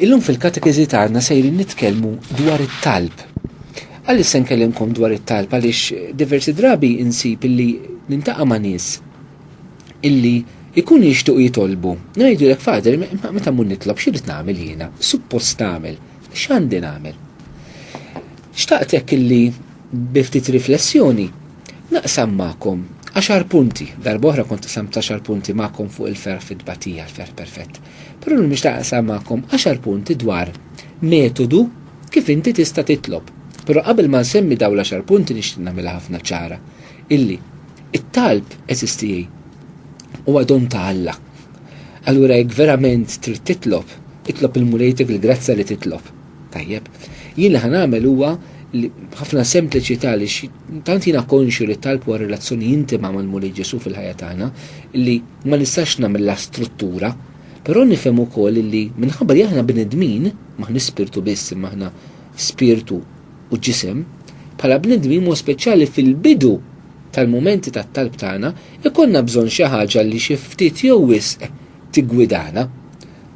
Illum fil-katekiżi tagħna sejrin nitkellmu dwar it-talb. Għalli se nkellimkom dwar it-talb għaliex diversi drabi insib illi nintaqa' ma' nies illi ikun jixtuq jitolbu. Ngħidulek fader, meta mmur nitlob x'irid nagħmel jiena? Suppost nagħmel, x'għandi nagħmel? Xtaqtek illi biftit riflessjoni naqsam magħkom 10 punti. Darba oħra kont qasamt 10 punti magħkom fuq il-fer fit-tbatija, il-fer perfett. Però l mhux taqsam magħkom 10 punti dwar metodu kif inti tista' titlob. Però qabel ma nsemmi dawn l-10 punti nixtieq nagħmilha ħafna ċara illi it-talb eżistijej huwa don ta' Alla. Allura jekk verament trid titlob, itlob il-mulejtek il-grazza li titlob. Tajjeb, jien li ħanagħmel huwa li ħafna sempliċità li tant jiena konxju li talb huwa relazzjoni intima mal-Mulej Ġesu fil-ħajja tagħna li ma nistax nagħmilha struttura, però nifhem ukoll li minħabba li aħna bnedmin maħna spirtu biss imma aħna spirtu u ġisem, bħala bnedmin mu speċjali fil-bidu tal-momenti tat-talb tagħna ikollna bżonn xi ħaġa li xi ftit jew wisq tiggwidana.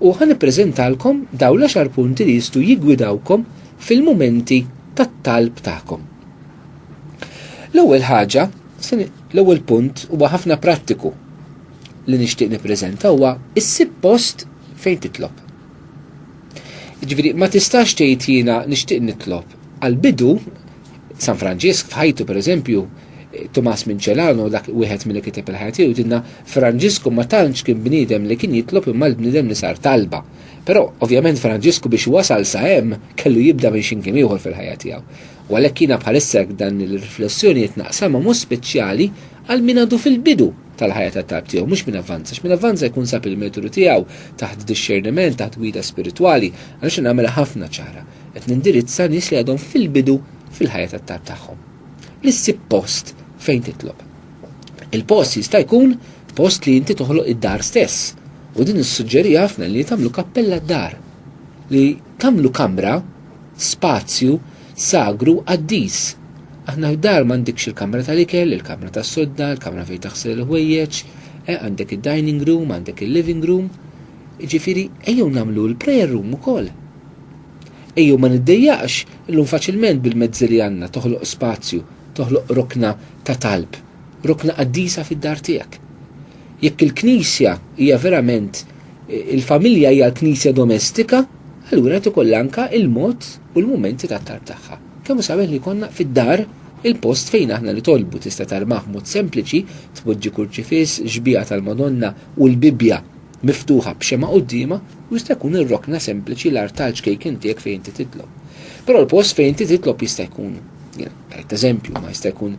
U ħanippreżentalkom dawn l-10 punti li jistgħu jiggwidawkom fil-momenti tat-talb tagħkom. L-ewwel ħaġa, l-ewwel punt huwa ħafna prattiku li nixtieq nippreżenta huwa issib post fejn titlob. Jiġifieri ma tistax tgħid jiena nixtieq nitlob għall-bidu San Franġisk f'ħajtu pereżempju Tomas Minċelano dak wieħed milli kiteb il-ħajja tiegħu dinna Franġisku ma tantx kien bniedem li kien jitlob imma l-bniedem li sar talba. Però ovvjament Franġisku biex wasal sa hemm kellu jibda minn x'imkien ieħor fil-ħajja tiegħu. U għalhekk jiena bħalissa dan il-riflessjoni qed naqsamha mhux speċjali għal min għadu fil-bidu tal-ħajja tat-talb tiegħu, mhux min avvanza. X'min avvanza jkun sab il-metodu tiegħu taħt discerniment, taħt gwida spiritwali, għaliex nagħmilha ħafna ċara. Qed nindirizza nies li għadhom fil-bidu fil-ħajja tat-talb tagħhom. L-issib post fejn titlob. Il-post jista' jkun post li inti toħloq id-dar stess. U din issuġġeri ħafna li tagħmlu kappella d-dar. Li tagħmlu kamra, spazju, sagru qaddis. Aħna d-dar m'għandekx il-kamra tal-ikel, il-kamra tas-sodda, il-kamra fejn taħsel il-ħwejjeġ, għandek id-dining room, għandek il-living room. Ġifieri ejjew nagħmlu l-prayer room ukoll. Ejjew ma niddejjaqx illum faċilment bil-mezzi li għandna toħloq spazju, toħloq rokna ta' talb, rokna qaddisa fid-dar tiegħek. Jekk il-knisja hija verament il-familja hija l-knisja domestika, allura tikoll anke il-mod u l-mumenti tat-talb tagħha. Kemm sabiħ li konna fid-dar il-post fejn aħna li tolbu tista' tarmah mod sempliċi, tpoġġi kurċifiss, ġbija tal-Madonna u l-Bibja miftuħa b'xema qudiema u jista' jkun ir-rokna sempliċi l-artalġ kejken tiegħek fejn inti titlob. Però l-post fejn inti titlob jista' jkun, per eżempju, ma jista' jkun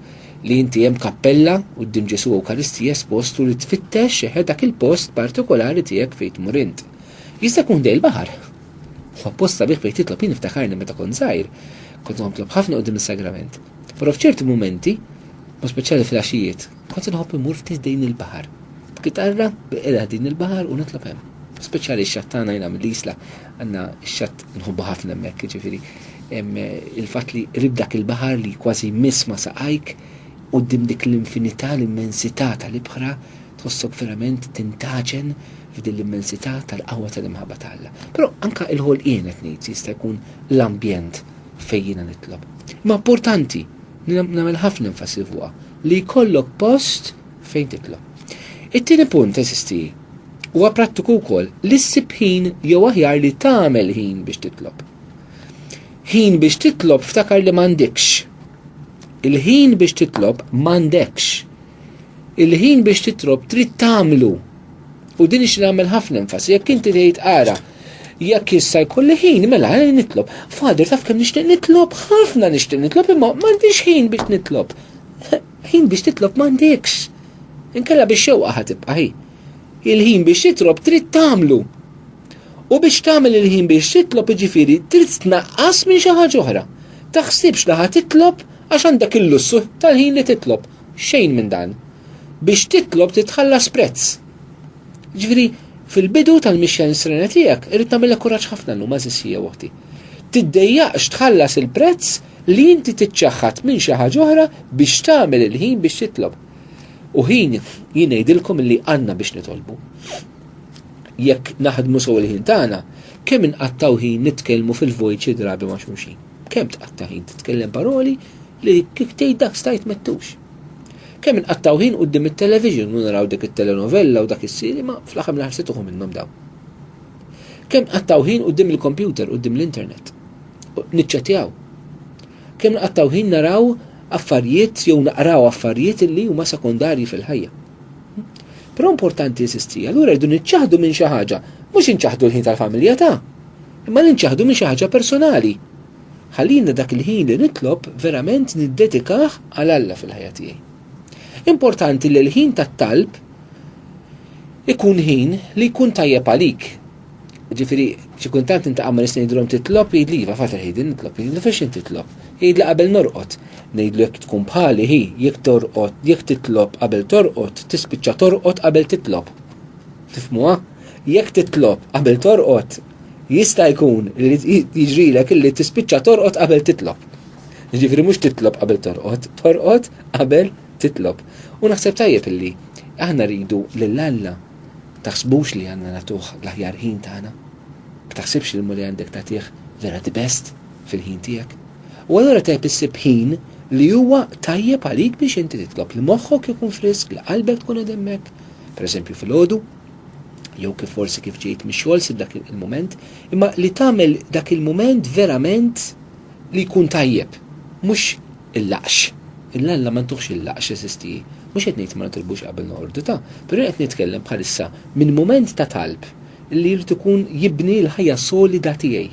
li inti hemm kappella quddiem Ġesu Ewkaristija espost u li tfittex dak il-post partikolari tiegħek fejn tmur int. Jista' jkun dej il-baħar. U apposta bih fejn titlob jien niftakarni meta kont żgħir, kont nitlob ħafna quddiem is-sagrament. Però f'ċerti mumenti, ma speċjali fil-għaxijiet, kont inħobb imur ftit dejn il-baħar. B'kitarra biqilha din il-baħar u nitlob hemm. Speċjali x-xatt tagħna jiena mill-isla għandna x-xatt nħobbu ħafna hemmhekk, ġifieri il-fatt li ribdak il-baħar li kważi miss ma saqajk quddiem dik l-infinità, l-immensità tal-ibħra tħossok verament tintaġen f'din l-immensità tal-qawwa tal-imħabba t'Alla. Però anke il-ħolqien qed ngħid jista' jkun l-ambjent fejn jiena nitlob. Ma importanti nagħmel ħafna enfasi fuqha li jkollok post fejn titlob. It-tieni punt eżisti huwa prattiku wkoll li ssib ħin jew aħjar li tagħmel ħin biex titlob. Ħin biex titlob ftakar li m'għandekx. Il-ħin biex titlob m'għandekx. Il-ħin biex titlob trid tagħmlu. U din ix nagħmel ħafna enfasi jekk inti tgħid ara jekk issa jkolli ħin mela nitlob. Fader taf kemm nixtieq nitlob, ħafna nixtieq nitlob imma m'għandix ħin biex nitlob. Ħin biex titlob m'għandekx. Inkella biex xewqa ħatibqa' ħi. Il-ħin biex titlob trid tagħmlu. U biex tagħmel il-ħin biex titlob jiġifieri trid tnaqqas minn xi ħaġa oħra. Taħsibx li ħad titlob għax għandek il-lussu tal-ħin li titlob. Xejn minn dan. Biex titlob titħallas prezz. Ġifieri fil-bidu tal-mixja nisrena tiegħek irid tagħmilha kuraġġ ħafna llum għażissija waqti. Tiddejjaqx tħallas il-prezz li inti tiċċaħħad minn xi ħaġa oħra biex tagħmel il-ħin biex titlob. U ħin jien ngħidilkom li għandna biex nitolbu. Jekk naħdmu sew il-ħin tagħna, kemm inqattaw ħin nitkellmu fil-vojt xi drabi ma' xulxin. Kemm tqatta' ħin titkellem paroli li kif tgħid dak stajt mettux. Kemm inqattaw ħin quddiem it-television u naraw dik it-telenovella u dak is-siri ma fl-aħħar mill-aħħar se tuħu minnhom dawn. Kemm qattaw ħin quddiem il-computer, quddiem l-internet. Niċċettjaw. Kemm qattaw ħin naraw affarijiet jew naqraw affarijiet li huma sekondarji fil-ħajja. Però importanti jesisti, allura rridu niċċaħdu minn xi ħaġa, mhux inċaħdu l-ħin tal-familja imma ninċaħdu minn xi ħaġa personali. Ħallina dak il-ħin li nitlob verament niddedikah għal Alla fil-ħajja tiegħi. Importanti li l-ħin tat-talb ikun ħin li jkun tajjeb għalik. Ġifieri xi kuntant inta għamma nies ngħidulhom titlob jgħidli iva fatar ħidin nitlob, jgħidli fejn titlob. Jgħidli qabel norqod. Ngħidlu jekk tkun bħali jekk torqod, jekk titlob qabel torqod, tispiċċa torqod qabel titlob. Tifhmuha? Jekk titlob qabel torqod, jista' jkun li jiġrilek illi tispiċċa torqod qabel titlob. Ġifieri mhux titlob qabel torqod qabel titlob. U naħseb tajjeb illi aħna rridu lil Alla taħsbux li għandna nagħtuh l-aħjar ħin tagħna. Ma taħsibx li l-muli għandek tagħtih vera the best fil-ħin tiegħek. U allura tajjeb issib ħin li huwa tajjeb għalik biex inti titlob li moħħok ikun frisk, li qalbek tkun qed hemmhekk. Pereżempju fil-għodu, jew kif forsi kif ġejt mix-xogħol sib dak il-mument, imma li tagħmel dak il-mument verament li jkun tajjeb, mhux il-laqx. Il-Alla ma ntuħx il-laqx esisti. Mhux qed ngħid ma nitilbux qabel noqordu però qed nitkellem bħalissa minn mument ta' talb li jrid ikun jibni l-ħajja solida tiegħi.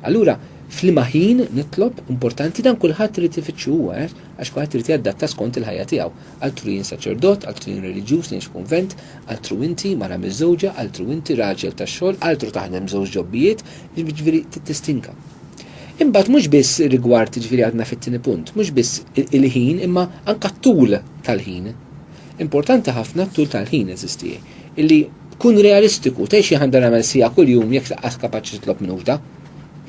Allura f'liema ħin nitlob importanti dan kulħadd irid ifittxu huwa għax kulħadd irid jadatta skont il-ħajja tiegħu. Altru jien saċerdot, altru jien reliġjuż ngħix kunvent, altru inti mara miż-żewġa, altru inti raġel tax-xogħol, altru taħdem żewġ ġobbijiet, jiġifieri tistinka. Imbagħad mhux biss rigward ġifieri għadna fit-tieni punt, mhux biss il-ħin imma anke t-tul tal-ħin. Importanti ħafna t-tul tal-ħin eżisti. Illi kun realistiku, tgħix xi ħandar nagħmel sija kuljum jekk taqas kapaċi titlob minuta.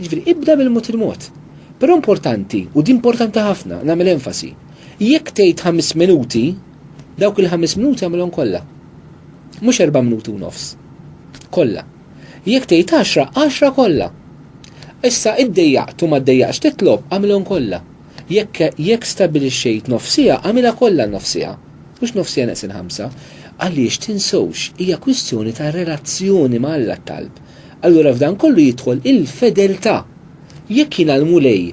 Ġifieri ibda bil-mod il-mod. Però importanti, u di importanti ħafna, nagħmel enfasi. Jekk tgħid 5 minuti, dawk il-5 minuti għamilhom kollha. Mhux 4 minuti u nofs. Kollha. Jekk tgħid 10 kollha. Issa iddejjaqt u ma ddejjaqx titlob għamilhom kollha. Jekk stabilixxejt nofsija għamilha kollha nofsija. Mhux nofsija neqsin 5. Għaliex tinsewx hija kwistjoni ta' relazzjoni ma' Alla talb. Allura f'dan kollu jidħol il-fedeltà. Jekk jiena l-mulej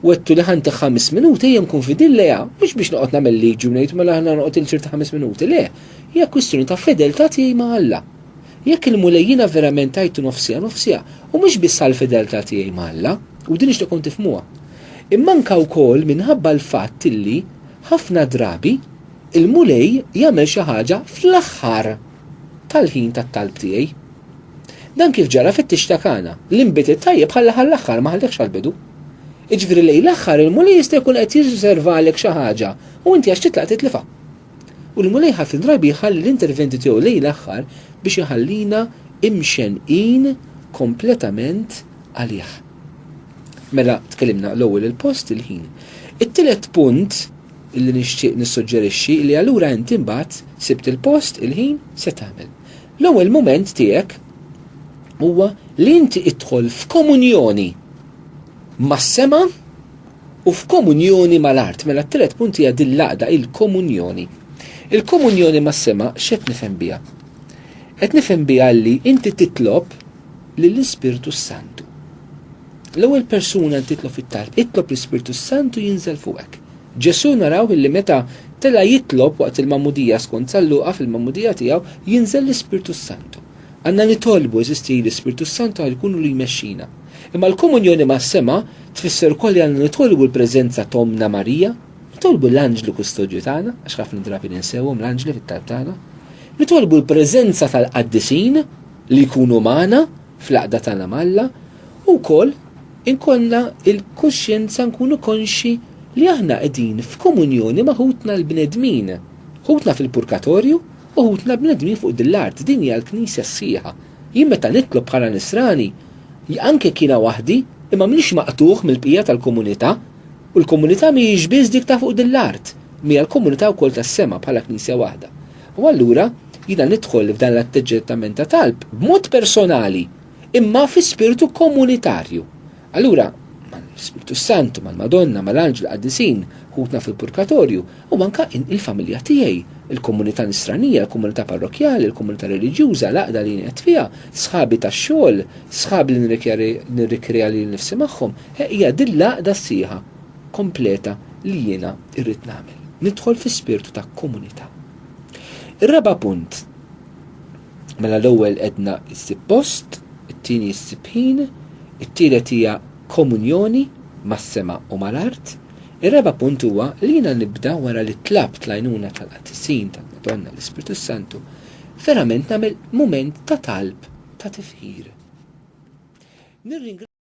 wettu li ħanti 5 minuti jem kun fidilleja, mhux biex noqgħod nagħmel liġi u ngħid mela aħna noqgħod il-ċerta 5 minuti, le. Hija kwistjoni ta' fedeltà tiegħi ma' Alla. Jekk il-mulejjina verament tajtu nofsija, u mhux biss għall-fedeltà tiegħi ma' Alla, u din ix tkun tifhmuha. Imma anke wkoll minħabba l-fatt illi ħafna drabi il-mulej jagħmel xi ħaġa fl-aħħar tal-ħin tat-talb tiegħi. Dan kif ġara fit-tixtakana, l-inbit tajjeb ħallaha l-aħħar ma ħallekx għall-bidu. Iġifieri lejn l-aħħar il-mulej jista' jkun qed jirriservalek xi ħaġa u inti għax titlaq titlifha. U l-mulej ħafna drabi jħalli l-interventi tiegħu lejn l-aħħar biex iħallina imxenqin kompletament għalih. Mela tkellimna l-ewwel il-post il-ħin. It-tielet punt illi nixtieq nissuġġerixxi li allura inti mbagħad sibt il-post il-ħin se tagħmel. L-ewwel mument tiegħek huwa li inti idħol f'komunjoni mas-sema u f'komunjoni mal-art. Mela t-tielet punt hija din l-għaqda il-komunjoni. Il-komunjoni mas-sema x'qed nifhem biha? Qed nifhem biha li inti titlob lill-Ispirtu Santu. L-ewwel persuna titlob fit-talb, itlob l-Ispirtu Santu jinżel fuqek. Ġesu naraw illi meta tela jitlob waqt il-Mammudija skont Salluqa fil-Mammudija tiegħu jinżel l-Ispirtu Santu. Għandna nitolbu eżisti l-Ispirtu Santu għal jkunu li jmexxina. Imma l-komunjoni mas-sema tfisser ukoll li għandna nitolbu l-preżenza ta' Omna Marija, nitolbu l-Anġlu Kustodju tagħna, għax ħafna drabi ninsewhom l-Anġli fit-talb tagħna. Nitolbu l-preżenza tal-qaddisin li jkunu magħna fl-aqda tagħna Malla u wkoll inkonna il-kuxjenza nkunu konxi li aħna qegħdin f'komunjoni ma' ħutna l-bnedmin. Ħutna fil-purgatorju u ħutna bnedmin fuq dil-art, din hija l-Knisja s-sieħa. Jien meta nitlob bħala nisrani, anke kiena waħdi, imma m'iniex maqtuħ mill-bqija tal-komunità, u l-komunità mhijiex biss dik ta' fuq dil-art, mija l-komunità wkoll tas-sema bħala Knisja waħda. U allura jiena nidħol f'dan l-atteġġettament ta' talb b'mod personali, imma fi spiritu komunitarju. Allura, mal-Spiritu Santu, mal-Madonna, mal-Anġel qaddisin, ħutna fil-Purgatorju, u anka il-familja tiegħi, il-komunità nisranija, il-komunità parrokjali, il-komunità reliġjuża, l-aqda li qed fiha, sħabi tax-xogħol, sħabi li nirrikrea li nifsi magħhom, hija din l-aqda sieħa kompleta li jiena irrid nagħmel. Nidħol fi spiritu ta' komunità. Ir-raba' punt. Mela l-ewwel qedna ssib post, it-tieni ssib ħin, it-tielet hija komunjoni mas-sema u mal-art. Ir-raba' punt huwa li jiena nibda wara li tlabt l-għajnuna tal-qaddisin tal-Madonna l-Ispiritu Santu, verament nagħmel mument ta' talb ta' tifħir.